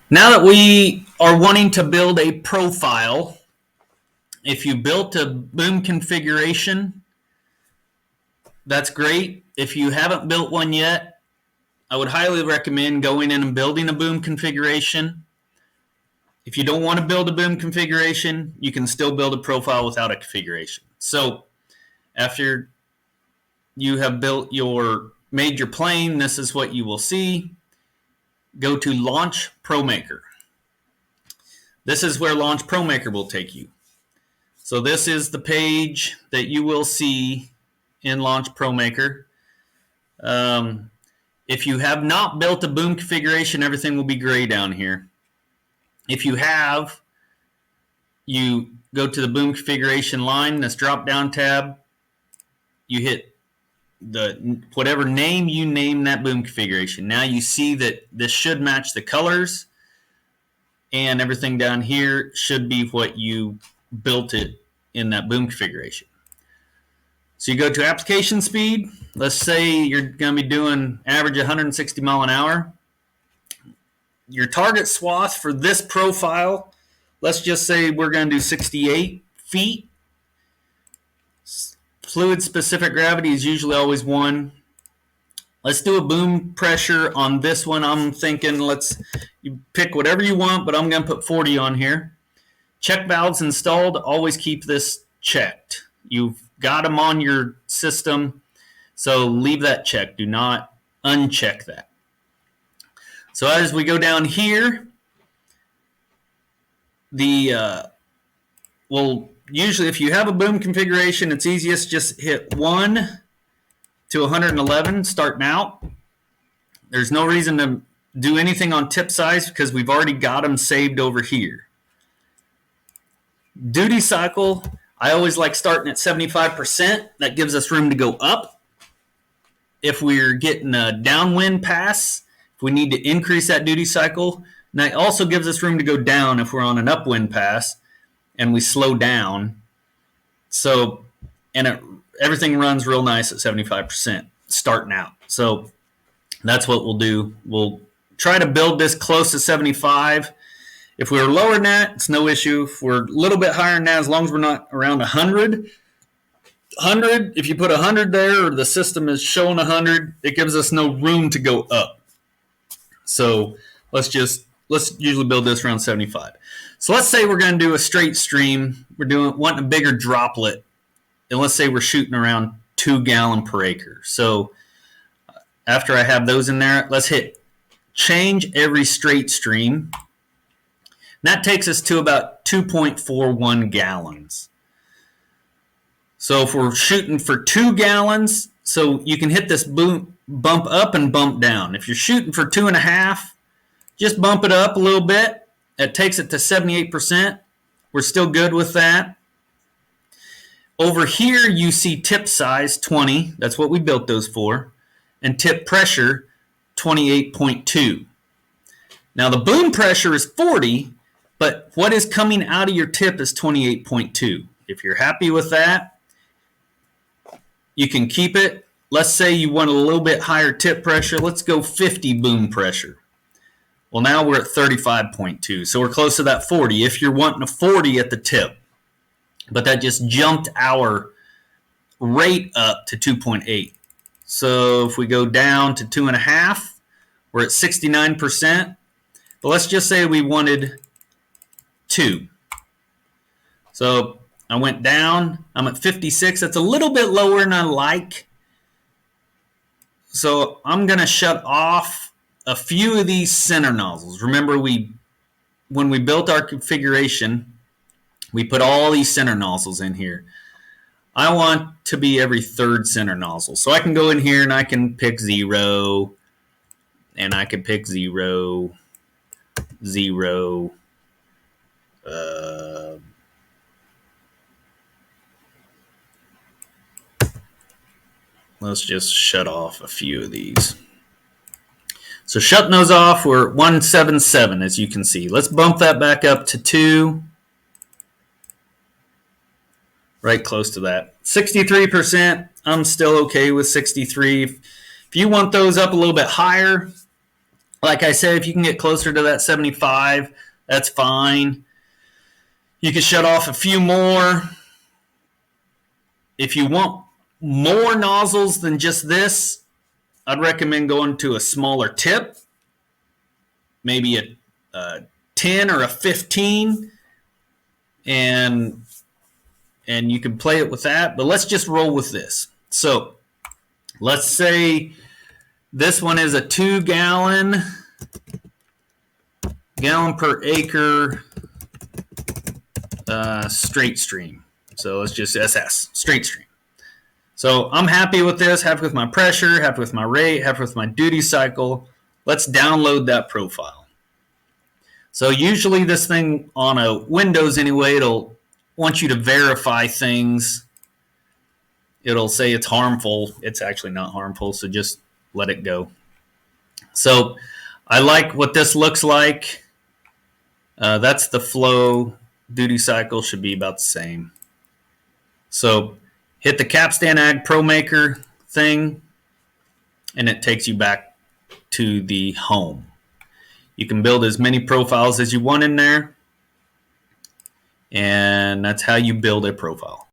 Now that we are wanting to build a profile, if you built a boom configuration, that's great. If you haven't built one yet, I would highly recommend going in and building a boom configuration. If you don't want to build a boom configuration, you can still build a profile without a configuration. So after you have made your plane, this is what you will see. Go to Launch ProMaker. This is where Launch ProMaker will take you. So this is the page that you will see in Launch ProMaker. If you have not built a boom configuration, everything will be gray down here. If you have, you go to the boom configuration line, this drop-down tab. You hit whatever name you name that boom configuration. Now you see that this should match the colors, and everything down here should be what you built it in that boom configuration. So you go to application speed. Let's say you're going to be doing average 160 mile an hour. Your target swath for this profile, let's just say we're going to do 68 feet. Fluid specific gravity is usually always 1. Let's do a boom pressure on this one. I'm thinking you pick whatever you want, but I'm going to put 40 on here. Check valves installed. Always keep this checked. You've got them on your system, so leave that checked. Do not uncheck that. So as we go down here, usually if you have a boom configuration, it's easiest just hit 1 to 111 starting out. There's no reason to do anything on tip size because we've already got them saved over here. Duty cycle, I always like starting at 75%. That gives us room to go up. If we're getting a downwind pass, if we need to increase that duty cycle, and that also gives us room to go down if we're on an upwind pass and we slow down. So, everything runs real nice at 75% starting out. So that's what we'll do. We'll try to build this close to 75. If we're lower than that, it's no issue. If we're a little bit higher than that, as long as we're not around 100, if you put 100 there or the system is showing 100, it gives us no room to go up. So let's usually build this around 75. So let's say we're going to do a straight stream. We're wanting a bigger droplet. And let's say we're shooting around 2 gallon per acre. So after I have those in there, let's hit change every straight stream. And that takes us to about 2.41 gallons. So if we're shooting for 2 gallons, so you can hit this bump up and bump down. If you're shooting for 2.5, just bump it up a little bit. It takes it to 78%. We're still good with that. Over here, you see tip size 20. That's what we built those for. And tip pressure 28.2. Now the boom pressure is 40, but what is coming out of your tip is 28.2. If you're happy with that, you can keep it. Let's say you want a little bit higher tip pressure. Let's go 50 boom pressure. Well, now we're at 35.2, so we're close to that 40 if you're wanting a 40 at the tip. But that just jumped our rate up to 2.8. So if we go down to 2.5, we're at 69%. But let's just say we wanted 2. So I went down. I'm at 56. That's a little bit lower than I like. So I'm going to shut off a few of these center nozzles. Remember, when we built our configuration, we put all these center nozzles in here. I want to be every third center nozzle. So I can go in here and I can pick 0, and I can pick 0, 0. Let's just shut off a few of these. So shutting those off, we're at 177, as you can see. Let's bump that back up to 2. Right close to that. 63%, I'm still okay with 63. If you want those up a little bit higher, Like I said, if you can get closer to that 75, that's fine. You can shut off a few more. If you want more nozzles than just this, I'd recommend going to a smaller tip, maybe a 10 or a 15, and you can play it with that. But let's just roll with this. So let's say this one is a 2 gallon per acre straight stream. So let's just SS, straight stream. So I'm happy with this, happy with my pressure, happy with my rate, happy with my duty cycle. Let's download that profile. So usually this thing on a Windows anyway, it'll want you to verify things. It'll say it's harmful. It's actually not harmful, so just let it go. So I like what this looks like. That's the flow. Duty cycle should be about the same. So hit the Capstan Ag ProMaker thing, and it takes you back to the home. You can build as many profiles as you want in there, and that's how you build a profile.